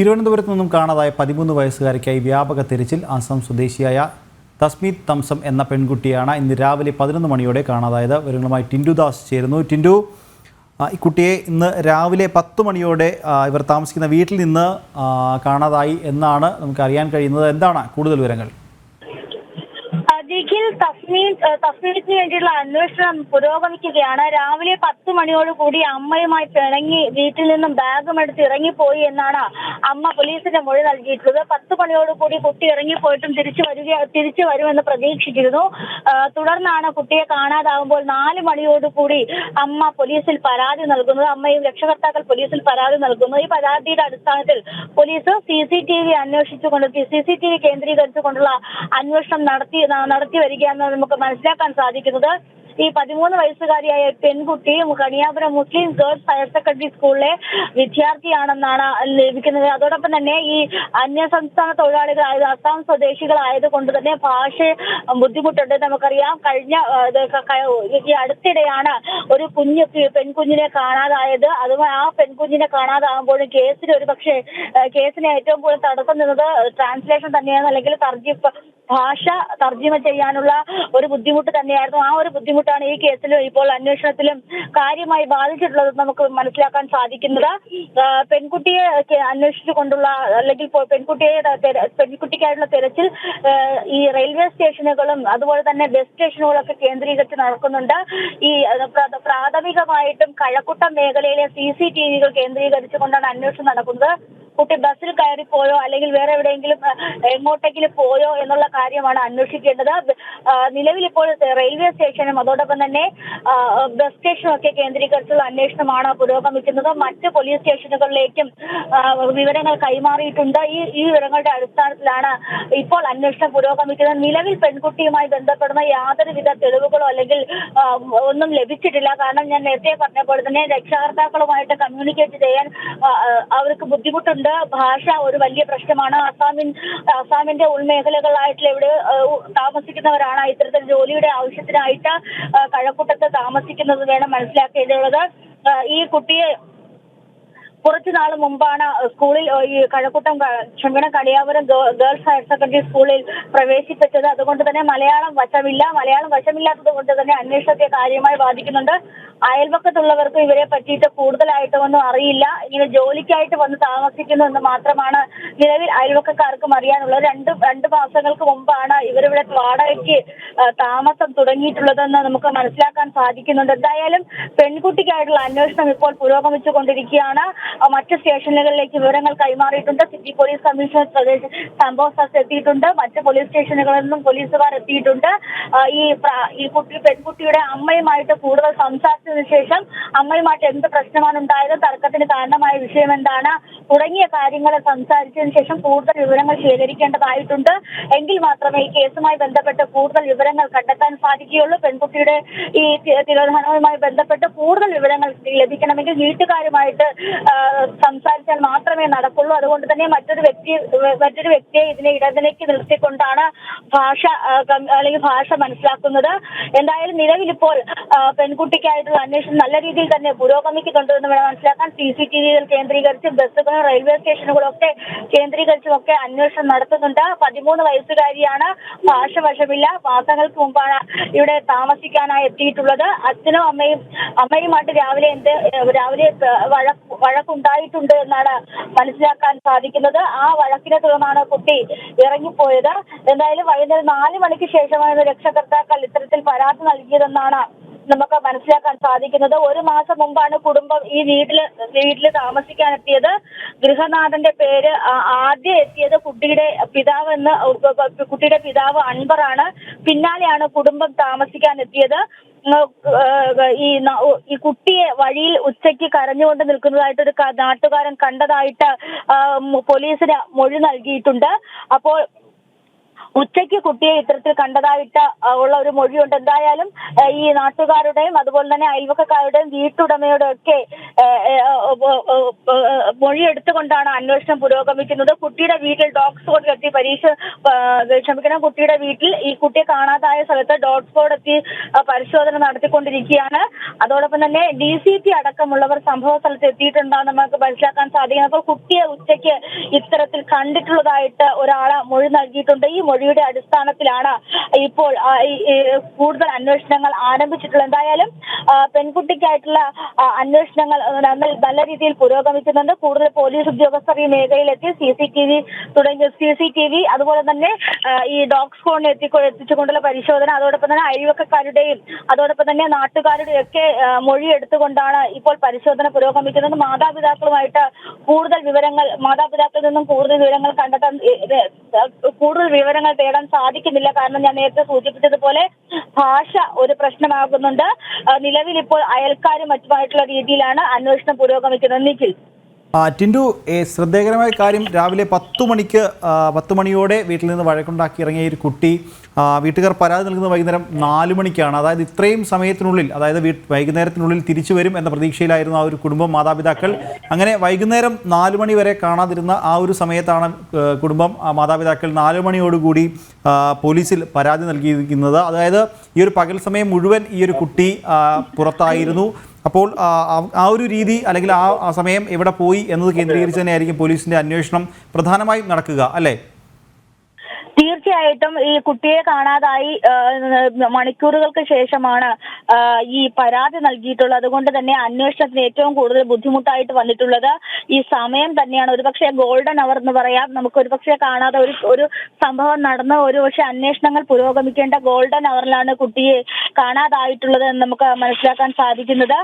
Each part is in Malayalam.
തിരുവനന്തപുരത്ത് നിന്നും കാണാതായ 13 വയസ്സുകാരിക്കായി വ്യാപക തിരച്ചിൽ. ആസാം സ്വദേശിയായ തസ്മീത് തംസം എന്ന പെൺകുട്ടിയാണ് ഇന്ന് രാവിലെ 11 മണിയോടെ കാണാതായത്. വിവരങ്ങളുമായി ടിൻഡു ദാസ് ചേരുന്നു. ടിൻഡു, ഈ കുട്ടിയെ ഇന്ന് രാവിലെ 10 മണിയോടെ ഇവർ താമസിക്കുന്ന വീട്ടിൽ നിന്ന് കാണാതായി എന്നാണ് നമുക്ക് അറിയാൻ കഴിയുന്നത്. എന്താണ് കൂടുതൽ വിവരങ്ങൾ? തസ്മീദിന് വേണ്ടിയുള്ള അന്വേഷണം പുരോഗമിക്കുകയാണ്. രാവിലെ 10 മണിയോടുകൂടി അമ്മയുമായി പിണങ്ങി വീട്ടിൽ നിന്നും ബാഗും എടുത്ത് ഇറങ്ങിപ്പോയി എന്നാണ് അമ്മ പോലീസിന്റെ മൊഴി നൽകിയിട്ടുള്ളത്. 10 മണിയോടുകൂടി കുട്ടി ഇറങ്ങിപ്പോയിട്ടും തിരിച്ചു വരുമെന്ന് പ്രതീക്ഷിച്ചിരുന്നു. തുടർന്നാണ് കുട്ടിയെ കാണാതാകുമ്പോൾ 4 മണിയോടുകൂടി അമ്മ പോലീസിൽ പരാതി നൽകുന്നത്. അമ്മയും രക്ഷകർത്താക്കൾ പോലീസിൽ പരാതി നൽകുന്നു. ഈ പരാതിയുടെ അടിസ്ഥാനത്തിൽ പോലീസ് CCTV കേന്ദ്രീകരിച്ചുകൊണ്ടുള്ള അന്വേഷണം നടത്തി വരികയാണെന്ന് നമുക്ക് മനസ്സിലാക്കാൻ സാധിക്കുന്നത്. ഈ 13 വയസ്സുകാരിയായ പെൺകുട്ടി കണിയാപുരം മുസ്ലിം ഗേൾസ് ഹയർ സെക്കൻഡറി സ്കൂളിലെ വിദ്യാർത്ഥിയാണെന്നാണ് ലഭിക്കുന്നത്. അതോടൊപ്പം തന്നെ ഈ അന്യസംസ്ഥാന തൊഴിലാളികളായത് അസാം സ്വദേശികളായതുകൊണ്ട് തന്നെ ഭാഷ ബുദ്ധിമുട്ടുണ്ട്. നമുക്കറിയാം, ഈ അടുത്തിടെയാണ് ഒരു പെൺകുഞ്ഞിനെ കാണാതായത്. അതുപോലെ ആ പെൺകുഞ്ഞിനെ കാണാതാകുമ്പോഴും കേസിന് ഏറ്റവും കൂടുതൽ തടസ്സം നിന്നത് ട്രാൻസ്ലേഷൻ തന്നെയാണ്, അല്ലെങ്കിൽ ഭാഷ തർജ്ജിമ ചെയ്യാനുള്ള ഒരു ബുദ്ധിമുട്ട് തന്നെയായിരുന്നു. ആ ഒരു ബുദ്ധിമുട്ടാണ് ഈ കേസിലും ഇപ്പോൾ അന്വേഷണത്തിലും കാര്യമായി ബാധിച്ചിട്ടുള്ളത് നമുക്ക് മനസ്സിലാക്കാൻ സാധിക്കുന്നത്. പെൺകുട്ടിയെ അന്വേഷിച്ചുകൊണ്ടുള്ള അല്ലെങ്കിൽ പെൺകുട്ടിക്കായിട്ടുള്ള തെരച്ചിൽ ഈ റെയിൽവേ സ്റ്റേഷനുകളും അതുപോലെ തന്നെ ബസ് സ്റ്റേഷനുകളൊക്കെ കേന്ദ്രീകരിച്ച് നടക്കുന്നുണ്ട്. ഈ പ്രാഥമികമായിട്ടും കഴക്കൂട്ടം മേഖലയിലെ CCTV കേന്ദ്രീകരിച്ചുകൊണ്ടാണ് അന്വേഷണം നടക്കുന്നത്. കുട്ടി ബസ്സിൽ കയറിപ്പോയോ അല്ലെങ്കിൽ വേറെ എവിടെയെങ്കിലും എങ്ങോട്ടെങ്കിലും പോയോ എന്നുള്ള കാര്യമാണ് അന്വേഷിക്കേണ്ടത്. നിലവിൽ ഇപ്പോൾ റെയിൽവേ സ്റ്റേഷനും അതോടൊപ്പം തന്നെ ബസ് സ്റ്റേഷനും ഒക്കെ കേന്ദ്രീകരിച്ചുള്ള അന്വേഷണമാണ് പുരോഗമിക്കുന്നത്. മറ്റ് പോലീസ് സ്റ്റേഷനുകളിലേക്കും വിവരങ്ങൾ കൈമാറിയിട്ടുണ്ട്. ഈ വിവരങ്ങളുടെ അടിസ്ഥാനത്തിലാണ് ഇപ്പോൾ അന്വേഷണം പുരോഗമിക്കുന്നത്. നിലവിൽ പെൺകുട്ടിയുമായി ബന്ധപ്പെടുന്ന യാതൊരുവിധ തെളിവുകളോ അല്ലെങ്കിൽ ഒന്നും ലഭിച്ചിട്ടില്ല. കാരണം ഞാൻ നേരത്തെ പറഞ്ഞ പോലെ തന്നെ രക്ഷകർത്താക്കളുമായിട്ട് കമ്മ്യൂണിക്കേറ്റ് ചെയ്യാൻ അവർക്ക് ബുദ്ധിമുട്ടുണ്ട്. ഭാഷ ഒരു വലിയ പ്രശ്നമാണ്. അസാമിന്റെ ഉൾമേഖലകളായിട്ടുള്ള ഇവിടെ താമസിക്കുന്നവരാണ് ഇത്തരത്തിൽ ജോലിയുടെ ആവശ്യത്തിനായിട്ട് കഴക്കൂട്ടത്ത് താമസിക്കുന്നത് വേണം മനസ്സിലാക്കേണ്ടത്. ഈ കുട്ടിയെ കുറച്ചു നാൾ മുമ്പാണ് സ്കൂളിൽ ഈ കണിയാപുരം ഗേൾസ് ഹയർ സെക്കൻഡറി സ്കൂളിൽ പ്രവേശിപ്പിച്ചത്. അതുകൊണ്ട് തന്നെ മലയാളം വശമില്ലാത്തത് കൊണ്ട് തന്നെ അന്വേഷണത്തെ കാര്യമായി ബാധിക്കുന്നുണ്ട്. അയൽപക്കത്തുള്ളവർക്ക് ഇവരെ പറ്റിയിട്ട് കൂടുതലായിട്ടൊന്നും അറിയില്ല. ഇങ്ങനെ ജോലിക്കായിട്ട് വന്ന് താമസിക്കുന്നു എന്ന് മാത്രമാണ് നിലവിൽ അയൽപക്കക്കാർക്കും അറിയാനുള്ളത്. രണ്ട് മാസങ്ങൾക്ക് മുമ്പാണ് ഇവരിവിടെ വാടകയ്ക്ക് താമസം തുടങ്ങിയിട്ടുള്ളതെന്ന് നമുക്ക് മനസ്സിലാക്കാൻ സാധിക്കുന്നുണ്ട്. എന്തായാലും പെൺകുട്ടിക്കായിട്ടുള്ള അന്വേഷണം ഇപ്പോൾ പുരോഗമിച്ചു കൊണ്ടിരിക്കുകയാണ്. മറ്റ് സ്റ്റേഷനുകളിലേക്ക് വിവരങ്ങൾ കൈമാറിയിട്ടുണ്ട്. സിറ്റി പോലീസ് കമ്മീഷണർ സംഭവ സ്ഥലത്ത് എത്തിയിട്ടുണ്ട്. മറ്റ് പോലീസ് സ്റ്റേഷനുകളിൽ നിന്നും പോലീസുകാർ എത്തിയിട്ടുണ്ട്. ഈ പെൺകുട്ടിയുടെ അമ്മയുമായിട്ട് കൂടുതൽ സംസാരിച്ചതിനു ശേഷം അമ്മയുമായിട്ട് എന്ത് പ്രശ്നമാണ് ഉണ്ടായത്, തർക്കത്തിന് കാരണമായ വിഷയം എന്താണ് തുടങ്ങിയ കാര്യങ്ങൾ സംസാരിച്ചതിനു ശേഷം കൂടുതൽ വിവരങ്ങൾ ശേഖരിക്കേണ്ടതായിട്ടുണ്ട്. എങ്കിൽ മാത്രമേ ഈ കേസുമായി ബന്ധപ്പെട്ട് കൂടുതൽ വിവരങ്ങൾ കണ്ടെത്താൻ സാധിക്കുകയുള്ളൂ. പെൺകുട്ടിയുടെ ഈ തിരോധാനവുമായി ബന്ധപ്പെട്ട് കൂടുതൽ വിവരങ്ങൾ ലഭിക്കണമെങ്കിൽ വീട്ടുകാരുമായിട്ട് സംസാരിച്ചാൽ മാത്രമേ നടക്കുള്ളൂ. അതുകൊണ്ട് തന്നെ മറ്റൊരു വ്യക്തിയെ ഇതിനെ ഇടനിലയ്ക്ക് നിർത്തിക്കൊണ്ടാണ് ഭാഷ മനസ്സിലാക്കുന്നത്. എന്തായാലും നിലവിലിപ്പോൾ പെൺകുട്ടിക്കായിട്ടുള്ള അന്വേഷണം നല്ല രീതിയിൽ തന്നെ പുരോഗമിക്കുന്നുണ്ട് എന്ന് വേണം മനസ്സിലാക്കാൻ. CCTV കേന്ദ്രീകരിച്ചും ബസ്സുകളും റെയിൽവേ സ്റ്റേഷനുകളൊക്കെ കേന്ദ്രീകരിച്ചുമൊക്കെ അന്വേഷണം നടത്തുന്നുണ്ട്. 13 വയസ്സുകാരിയാണ്. ഭാഷ വശമില്ല. മാസങ്ങൾക്ക് മുമ്പാണ് ഇവിടെ താമസിക്കാനായി എത്തിയിട്ടുള്ളത്. അച്ഛനും അമ്മയുമായിട്ട് രാവിലെ വഴക്കുണ്ടായിട്ടുണ്ട് എന്നാണ് മനസ്സിലാക്കാൻ സാധിക്കുന്നത്. ആ വഴക്കിനെ തുടർന്നാണ് കുട്ടി ഇറങ്ങിപ്പോയത്. എന്തായാലും വൈകുന്നേരം 4 മണിക്ക് ശേഷമാണ് രക്ഷകർത്താക്കൾ ഇത്തരത്തിൽ പരാതി നൽകിയതെന്നാണ് നമുക്ക് മനസ്സിലാക്കാൻ സാധിക്കുന്നത്. 1 മാസം മുമ്പാണ് കുടുംബം ഈ വീട്ടില് താമസിക്കാനെത്തിയത്. ഗൃഹനാഥന്റെ പേര് ആദ്യം എത്തിയത് കുട്ടിയുടെ പിതാവ് അൻവറാണ്. പിന്നാലെയാണ് കുടുംബം താമസിക്കാൻ എത്തിയത്. ഈ കുട്ടിയെ വഴിയിൽ ഉച്ചയ്ക്ക് കരഞ്ഞുകൊണ്ട് നിൽക്കുന്നതായിട്ടൊരു നാട്ടുകാരൻ കണ്ടതായിട്ട് പോലീസിന് മൊഴി നൽകിയിട്ടുണ്ട്. അപ്പോൾ ഉച്ചയ്ക്ക് കുട്ടിയെ ഇത്തരത്തിൽ കണ്ടതായിട്ട് ഉള്ള ഒരു മൊഴിയുണ്ട്. എന്തായാലും ഈ നാട്ടുകാരുടെയും അതുപോലെ തന്നെ അയൽവക്കക്കാരുടെയും വീട്ടുടമയുടെ ഒക്കെ മൊഴി എടുത്തുകൊണ്ടാണ് അന്വേഷണം പുരോഗമിക്കുന്നത്. കുട്ടിയുടെ വീട്ടിൽ ഡോഗ് സ്ക്വാഡ് എത്തി കുട്ടിയുടെ വീട്ടിൽ ഈ കുട്ടിയെ കാണാതായ സ്ഥലത്ത് ഡോഗ് സ്ക്വാഡ് എത്തി പരിശോധന നടത്തിക്കൊണ്ടിരിക്കുകയാണ്. അതോടൊപ്പം തന്നെ DCP അടക്കമുള്ളവർ സംഭവ സ്ഥലത്ത് എത്തിയിട്ടുണ്ടെന്ന് നമുക്ക് മനസ്സിലാക്കാൻ സാധിക്കുന്നത്. അപ്പോൾ കുട്ടിയെ ഉച്ചയ്ക്ക് ഇത്തരത്തിൽ കണ്ടിട്ടുള്ളതായിട്ട് ഒരാളെ മൊഴി നൽകിയിട്ടുണ്ട്. ഈ മൊഴിയുടെ അടിസ്ഥാനത്തിലാണ് ഇപ്പോൾ കൂടുതൽ അന്വേഷണങ്ങൾ ആരംഭിച്ചിട്ടുള്ളത്. എന്തായാലും പെൺകുട്ടിക്കായിട്ടുള്ള അന്വേഷണങ്ങൾ നല്ല രീതിയിൽ പുരോഗമിക്കുന്നുണ്ട്. കൂടുതൽ പോലീസ് ഉദ്യോഗസ്ഥർ ഈ മേഖലയിലെത്തി CCTV അതുപോലെ തന്നെ ഈ ഡോഗ് സ്ക്വാഡിനെ എത്തിച്ചുകൊണ്ടുള്ള പരിശോധന, അതോടൊപ്പം തന്നെ അയൽവക്കക്കാരുടെയും അതോടൊപ്പം തന്നെ നാട്ടുകാരുടെയും ഒക്കെ മൊഴി എടുത്തുകൊണ്ടാണ് ഇപ്പോൾ പരിശോധന പുരോഗമിക്കുന്നത്. മാതാപിതാക്കളിൽ നിന്നും കൂടുതൽ വിവരങ്ങൾ തേടാൻ സാധിക്കുന്നില്ല. കാരണം ഞാൻ നേരത്തെ സൂചിപ്പിച്ചതുപോലെ ഭാഷ ഒരു പ്രശ്നമാകുന്നുണ്ട്. നിലവിൽ ഇപ്പോൾ അയൽക്കാരും മറ്റുമായിട്ടുള്ള രീതിയിലാണ് അന്വേഷണം പുരോഗമിക്കുന്നത്. നിഖിൽ. ടിൻഡു, ശ്രദ്ധേയകരമായ കാര്യം, രാവിലെ 10 മണിയോടെ വീട്ടിൽ നിന്ന് വഴക്കുണ്ടാക്കി ഇറങ്ങിയ ഒരു കുട്ടി വീട്ടുകാർ പരാതി നൽകുന്നത് വൈകുന്നേരം 4 മണിക്കാണ്. അതായത് ഇത്രയും സമയത്തിനുള്ളിൽ, അതായത് വൈകുന്നേരത്തിനുള്ളിൽ തിരിച്ചു വരും എന്ന പ്രതീക്ഷയിലായിരുന്നു ആ ഒരു കുടുംബം, മാതാപിതാക്കൾ. അങ്ങനെ വൈകുന്നേരം 4 മണി വരെ കാണാതിരുന്ന ആ ഒരു സമയത്താണ് കുടുംബം, മാതാപിതാക്കൾ 4 മണിയോടുകൂടി പോലീസിൽ പരാതി നൽകിയിരിക്കുന്നത്. അതായത് ഈ ഒരു പകൽ സമയം മുഴുവൻ ഈ ഒരു കുട്ടി പുറത്തായിരുന്നു. അപ്പോൾ ആ ഒരു രീതി അല്ലെങ്കിൽ ആ സമയം എവിടെ പോയി എന്നത് കേന്ദ്രീകരിച്ച് തന്നെയായിരിക്കും പോലീസിന്റെ അന്വേഷണം പ്രധാനമായും നടക്കുക, അല്ലേ? തീർച്ചയായിട്ടും ഈ കുട്ടിയെ കാണാതായി മണിക്കൂറുകൾക്ക് ശേഷമാണ് ഈ പരാതി നൽകിയിട്ടുള്ളത്. അതുകൊണ്ട് തന്നെ അന്വേഷണത്തിന് ഏറ്റവും കൂടുതൽ ബുദ്ധിമുട്ടായിട്ട് വന്നിട്ടുള്ളത് ഈ സമയം തന്നെയാണ്. ഒരുപക്ഷെ ഗോൾഡൻ അവർ എന്ന് പറയാം. നമുക്ക് ഒരുപക്ഷെ കാണാതെ ഒരു സംഭവം നടന്ന് ഒരുപക്ഷെ അന്വേഷണങ്ങൾ പുരോഗമിക്കേണ്ട ഗോൾഡൻ അവറിലാണ് കുട്ടിയെ കാണാതായിട്ടുള്ളത് എന്ന് നമുക്ക് മനസ്സിലാക്കാൻ സാധിക്കുന്നത്.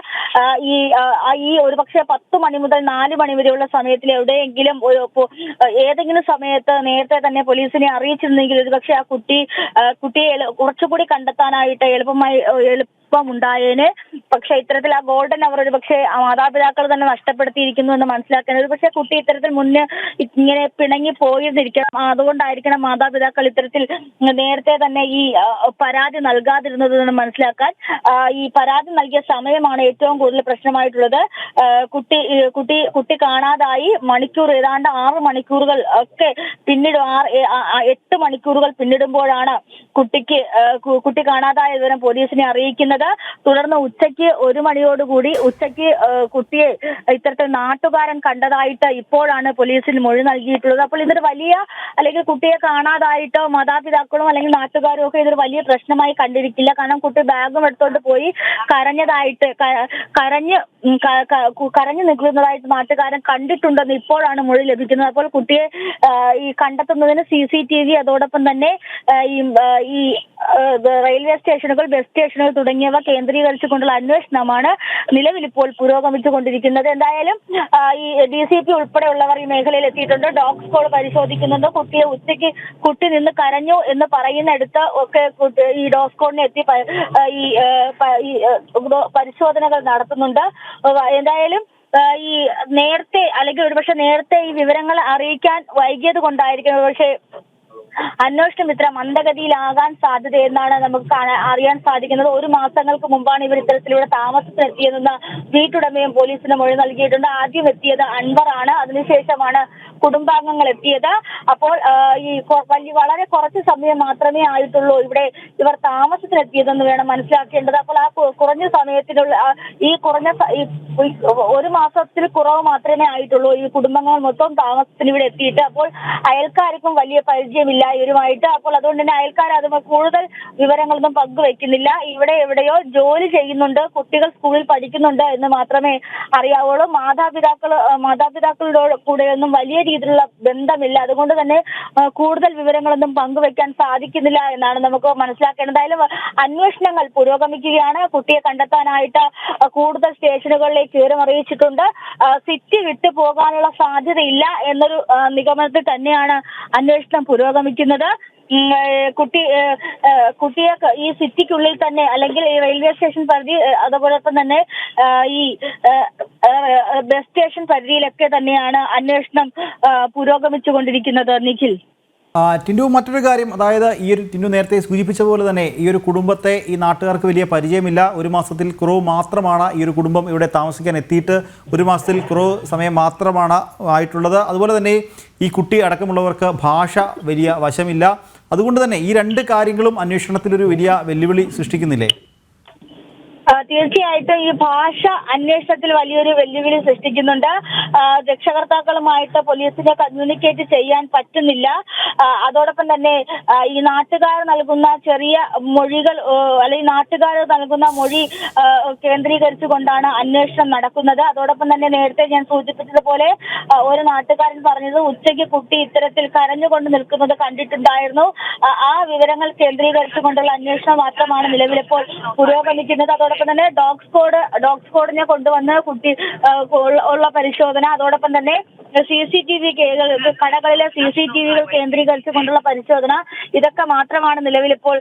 ഈ ഒരുപക്ഷെ 10 മണി മുതൽ 4 മണി വരെയുള്ള സമയത്തിൽ എവിടെയെങ്കിലും ഏതെങ്കിലും സമയത്ത് നേരത്തെ തന്നെ പോലീസിനെ അറിയിച്ചിരുന്നെങ്കിൽ ഒരുപക്ഷെ ആ കുട്ടിയെ കുറച്ചുകൂടി കണ്ടെത്താനായിട്ട് എളുപ്പമുണ്ടായേനെ. പക്ഷെ ഇത്തരത്തിൽ ആ ഗോൾഡൻ അവർ ഒരുപക്ഷെ മാതാപിതാക്കൾ തന്നെ നഷ്ടപ്പെടുത്തിയിരിക്കുന്നു എന്ന് മനസ്സിലാക്കാൻ, ഒരുപക്ഷെ കുട്ടി ഇത്തരത്തിൽ മുന്നേ ഇങ്ങനെ പിണങ്ങി പോയിരുന്നിരിക്കണം. അതുകൊണ്ടായിരിക്കണം മാതാപിതാക്കൾ ഇത്തരത്തിൽ നേരത്തെ തന്നെ ഈ പരാതി നൽകാതിരുന്നത് എന്ന് മനസ്സിലാക്കാൻ. ഈ പരാതി നൽകിയ സമയമാണ് ഏറ്റവും കൂടുതൽ പ്രശ്നമായിട്ടുള്ളത്. കുട്ടി കാണാതായി മണിക്കൂർ ഏതാണ്ട് 6 മണിക്കൂറുകൾ ഒക്കെ പിന്നീട് 8 മണിക്കൂറുകൾ പിന്നിടുമ്പോഴാണ് കുട്ടി കാണാതായ വിവരം പോലീസിനെ അറിയിക്കുന്നത്. തുടർന്ന് ഉച്ചയ്ക്ക് 1 മണിയോടുകൂടി കുട്ടിയെ ഇത്തരത്തിൽ നാട്ടുകാരൻ കണ്ടതായിട്ട് ഇപ്പോഴാണ് പോലീസിന് മൊഴി നൽകിയിട്ടുള്ളത്. അപ്പോൾ ഇതൊരു വലിയ, അല്ലെങ്കിൽ കുട്ടിയെ കാണാതായിട്ടോ മാതാപിതാക്കളും അല്ലെങ്കിൽ നാട്ടുകാരും ഒക്കെ ഇതൊരു വലിയ പ്രശ്നമായി കണ്ടിരിക്കില്ല. കാരണം കുട്ടി ബാഗും എടുത്തോണ്ട് പോയി കരഞ്ഞു നിൽക്കുന്നതായിട്ട് നാട്ടുകാരൻ കണ്ടിട്ടുണ്ടെന്ന് ഇപ്പോഴാണ് മൊഴി ലഭിക്കുന്നത്. അപ്പോൾ കുട്ടിയെ ഈ കണ്ടെത്തുന്നതിന് CCTV അതോടൊപ്പം തന്നെ ഈ റെയിൽവേ സ്റ്റേഷനുകൾ, ബസ് സ്റ്റേഷനുകൾ തുടങ്ങിയവ കേന്ദ്രീകരിച്ചുകൊണ്ടുള്ള അന്വേഷണമാണ് നിലവിൽ ഇപ്പോൾ പുരോഗമിച്ചുകൊണ്ടിരിക്കുന്നത്. എന്തായാലും ഈ DCP ഉൾപ്പെടെയുള്ളവർ ഈ മേഖലയിൽ എത്തിയിട്ടുണ്ട്. ഡോഗ് സ്ക്വാഡ് പരിശോധിക്കുന്നുണ്ട്. കുട്ടിയെ ഉച്ചയ്ക്ക് കുട്ടി നിന്ന് കരഞ്ഞു എന്ന് പറയുന്നിടത്ത് ഒക്കെ ഈ ഡോഗ് സ്ക്വാഡിനെ എത്തി പരിശോധനകൾ നടത്തുന്നുണ്ട്. എന്തായാലും ഈ നേരത്തെ അല്ലെങ്കിൽ ഒരുപക്ഷെ നേരത്തെ ഈ വിവരങ്ങൾ അറിയിക്കാൻ വൈകിയത് കൊണ്ടായിരിക്കും ഒരുപക്ഷെ അന്വേഷണം ഇത്ര മന്ദഗതിയിലാകാൻ സാധ്യതയെന്നാണ് നമുക്ക് അറിയാൻ സാധിക്കുന്നത്. 1 മാസങ്ങൾക്ക് മുമ്പാണ് ഇവർ ഇത്തരത്തിലൂടെ താമസത്തിനെത്തിയതെന്ന് വീട്ടുടമയും പോലീസിന് മൊഴി നൽകിയിട്ടുണ്ട്. ആദ്യം എത്തിയത് അൻവർ ആണ്, അതിനുശേഷമാണ് കുടുംബാംഗങ്ങൾ എത്തിയത്. അപ്പോൾ വളരെ കുറച്ച് സമയം മാത്രമേ ആയിട്ടുള്ളൂ ഇവിടെ ഇവർ താമസത്തിനെത്തിയതെന്ന് വേണം മനസ്സിലാക്കേണ്ടത്. അപ്പോൾ ആ കുറഞ്ഞ സമയത്തിനുള്ള ഈ 1 മാസത്തിൽ കുറവ് മാത്രമേ ആയിട്ടുള്ളൂ ഈ കുടുംബങ്ങൾ മൊത്തം താമസത്തിന് ഇവിടെ എത്തിയിട്ട്. അപ്പോൾ അയൽക്കാർക്കും വലിയ പരിചയമില്ല ഇവരുമായിട്ട്. അപ്പോൾ അതുകൊണ്ട് തന്നെ അയൽക്കാർ അത് കൂടുതൽ വിവരങ്ങളൊന്നും പങ്കുവെക്കുന്നില്ല. ഇവിടെ എവിടെയോ ജോലി ചെയ്യുന്നുണ്ട്, കുട്ടികൾ സ്കൂളിൽ പഠിക്കുന്നുണ്ട് എന്ന് മാത്രമേ അറിയാവുള്ളൂ. മാതാപിതാക്കളോട് കൂടെയൊന്നും വലിയ രീതിയിലുള്ള ബന്ധമില്ല. അതുകൊണ്ട് തന്നെ കൂടുതൽ വിവരങ്ങളൊന്നും പങ്കുവെക്കാൻ സാധിക്കുന്നില്ല എന്നാണ് നമുക്ക് മനസ്സിലാക്കേണ്ടത്. എന്തായാലും അന്വേഷണങ്ങൾ പുരോഗമിക്കുകയാണ്. കുട്ടിയെ കണ്ടെത്താനായിട്ട് കൂടുതൽ സ്റ്റേഷനുകളിലേക്ക് വിവരം അറിയിച്ചിട്ടുണ്ട്. സിറ്റി വിട്ടു പോകാനുള്ള സാധ്യതയില്ല എന്നൊരു നിഗമനത്തിൽ തന്നെയാണ് അന്വേഷണം പുരോഗമിക്കുന്നത്. കുട്ടിയെ ഈ സിറ്റിക്കുള്ളിൽ തന്നെ അല്ലെങ്കിൽ ഈ റെയിൽവേ സ്റ്റേഷൻ പരിധി അതുപോലൊപ്പം തന്നെ ഈ ബസ് സ്റ്റേഷൻ പരിധിയിലൊക്കെ തന്നെയാണ് അന്വേഷണം പുരോഗമിച്ചുകൊണ്ടിരിക്കുന്നത്. നിഖിൽ. ടിൻഡു, മറ്റൊരു കാര്യം, അതായത് ഈ ഒരു ടിൻഡു നേരത്തെ സൂചിപ്പിച്ച പോലെ തന്നെ ഈ ഒരു കുടുംബത്തെ ഈ നാട്ടുകാർക്ക് വലിയ പരിചയമില്ല. ഒരു മാസത്തിൽ കുറവ് മാത്രമാണ് ഈ ഒരു കുടുംബം ഇവിടെ താമസിക്കാൻ എത്തിയിട്ട് ഒരു മാസത്തിൽ കുറവ് സമയം മാത്രമാണ് ആയിട്ടുള്ളത്. അതുപോലെ തന്നെ ഈ കുട്ടി അടക്കമുള്ളവർക്ക് ഭാഷ വലിയ വശമില്ല. അതുകൊണ്ട് തന്നെ ഈ രണ്ട് കാര്യങ്ങളും അന്വേഷണത്തിലൊരു വലിയ വെല്ലുവിളി സൃഷ്ടിക്കുന്നില്ലേ? തീർച്ചയായിട്ടും ഈ ഭാഷ അന്വേഷണത്തിൽ വലിയൊരു വെല്ലുവിളി സൃഷ്ടിക്കുന്നുണ്ട്. രക്ഷകർത്താക്കളുമായിട്ട് പോലീസിനെ കമ്മ്യൂണിക്കേറ്റ് ചെയ്യാൻ പറ്റുന്നില്ല. അതോടൊപ്പം തന്നെ ഈ നാട്ടുകാർ നൽകുന്ന ചെറിയ മൊഴികൾ അല്ലെങ്കിൽ നാട്ടുകാർ നൽകുന്ന മൊഴി കേന്ദ്രീകരിച്ചുകൊണ്ടാണ് അന്വേഷണം നടക്കുന്നത്. അതോടൊപ്പം തന്നെ നേരത്തെ ഞാൻ സൂചിപ്പിച്ചതുപോലെ ഒരു നാട്ടുകാരൻ പറഞ്ഞത് ഉച്ചയ്ക്ക് കുട്ടി ഇത്തരത്തിൽ കരഞ്ഞുകൊണ്ട് നിൽക്കുന്നത് കണ്ടിട്ടുണ്ടായിരുന്നു. ആ വിവരങ്ങൾ കേന്ദ്രീകരിച്ചുകൊണ്ടുള്ള അന്വേഷണം മാത്രമാണ് നിലവിലിപ്പോൾ പുരോഗമിക്കുന്നത്. അതോടൊപ്പം തന്നെ ഡോഗ് സ്ക്വാഡിനെ കൊണ്ടുവന്ന് കുട്ടി ഉള്ള പരിശോധന, അതോടൊപ്പം തന്നെ CCTV കടകളിലെ CCTVകൾ കേന്ദ്രീകരിച്ചുകൊണ്ടുള്ള പരിശോധന, ഇതൊക്കെ മാത്രമാണ് നിലവിലിപ്പോൾ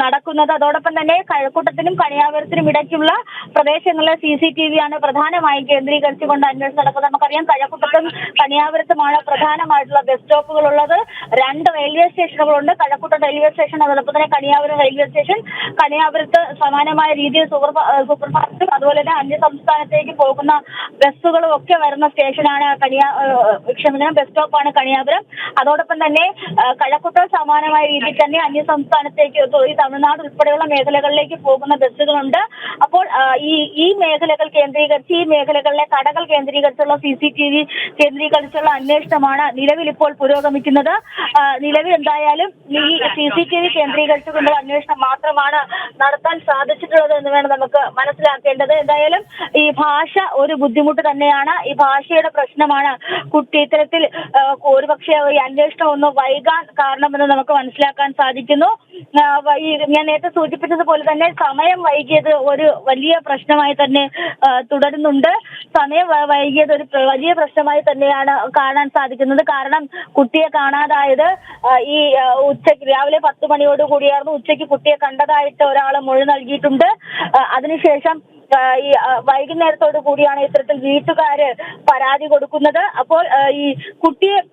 നടക്കുന്നത്. അതോടൊപ്പം തന്നെ കഴക്കൂട്ടത്തിനും കണിയാപുരത്തിനും ഇടയ്ക്കുള്ള പ്രദേശങ്ങളിലെ CCTV ആണ് പ്രധാനമായും കേന്ദ്രീകരിച്ചുകൊണ്ട് അന്വേഷണം നടക്കുന്നത്. നമുക്കറിയാം കഴക്കൂട്ടത്തും കണിയാപുരത്തുമാണ് പ്രധാനമായിട്ടുള്ള ബസ് സ്റ്റോപ്പുകൾ ഉള്ളത്. 2 റെയിൽവേ സ്റ്റേഷനുകളുണ്ട്, കഴക്കൂട്ടം റെയിൽവേ സ്റ്റേഷൻ, അതോടൊപ്പം തന്നെ കണിയാപുരം റെയിൽവേ സ്റ്റേഷൻ. കണിയാപുരത്ത് സമാനമായ രീതിയിൽ സൂപ്പർഫാസ്റ്റും അതുപോലെ തന്നെ അന്യ സംസ്ഥാനത്തേക്ക് പോകുന്ന ബസ്സുകളും ഒക്കെ വരുന്ന സ്റ്റേഷനാണ് ബസ് സ്റ്റോപ്പാണ് കണിയാപുരം. അതോടൊപ്പം തന്നെ കഴക്കൂട്ടം സമാനമായ രീതിയിൽ തന്നെ അന്യ സംസ്ഥാനത്തേക്ക് ഈ തമിഴ്നാട് ഉൾപ്പെടെയുള്ള മേഖലകളിലേക്ക് പോകുന്ന ബസ്സുകളുണ്ട്. അപ്പോൾ ഈ മേഖലകൾ കേന്ദ്രീകരിച്ച് ഈ മേഖലകളിലെ കടകൾ കേന്ദ്രീകരിച്ചുള്ള CCTV കേന്ദ്രീകരിച്ചുള്ള അന്വേഷണമാണ് നിലവിലിപ്പോൾ പുരോഗമിക്കുന്നത്. നിലവിൽ എന്തായാലും ഈ CCTV കേന്ദ്രീകരിച്ചുകൊണ്ടുള്ള അന്വേഷണം മാത്രമാണ് നടത്താൻ സാധിച്ചിട്ടുള്ളത് എന്ന് വേണം നമുക്ക് മനസ്സിലാക്കേണ്ടത്. എന്തായാലും ഈ ഭാഷ ഒരു ബുദ്ധിമുട്ട് തന്നെയാണ്. ഈ ഭാഷയുടെ പ്രശ്നമാണ് കുട്ടി ഇത്തരത്തിൽ ഒരുപക്ഷെ ഈ അന്വേഷണം ഒന്ന് വൈകാൻ കാരണമെന്ന് നമുക്ക് മനസ്സിലാക്കാൻ സാധിക്കുന്നു. ഞാൻ നേരത്തെ സൂചിപ്പിച്ചതുപോലെ തന്നെ സമയം വൈകിയത് ഒരു വലിയ പ്രശ്നമായി തന്നെ തുടരുന്നുണ്ട്. സമയം വൈകിയത് ഒരു വലിയ പ്രശ്നമായി തന്നെയാണ് കാണാൻ സാധിക്കുന്നത്. കാരണം കുട്ടിയെ കാണാതായത് ഈ ഉച്ചയ്ക്ക് രാവിലെ 10 മണിയോട് കൂടിയായിരുന്നു ഉച്ചയ്ക്ക് കുട്ടിയെ കണ്ടതായിട്ട് ഒരാൾ മൊഴി നൽകിയിട്ടുണ്ട്. അതിനുശേഷം ഈ വൈകുന്നേരത്തോടു കൂടിയാണ് ഇത്തരത്തിൽ വീട്ടുകാര് പരാതി കൊടുക്കുന്നത്. അപ്പോൾ ഈ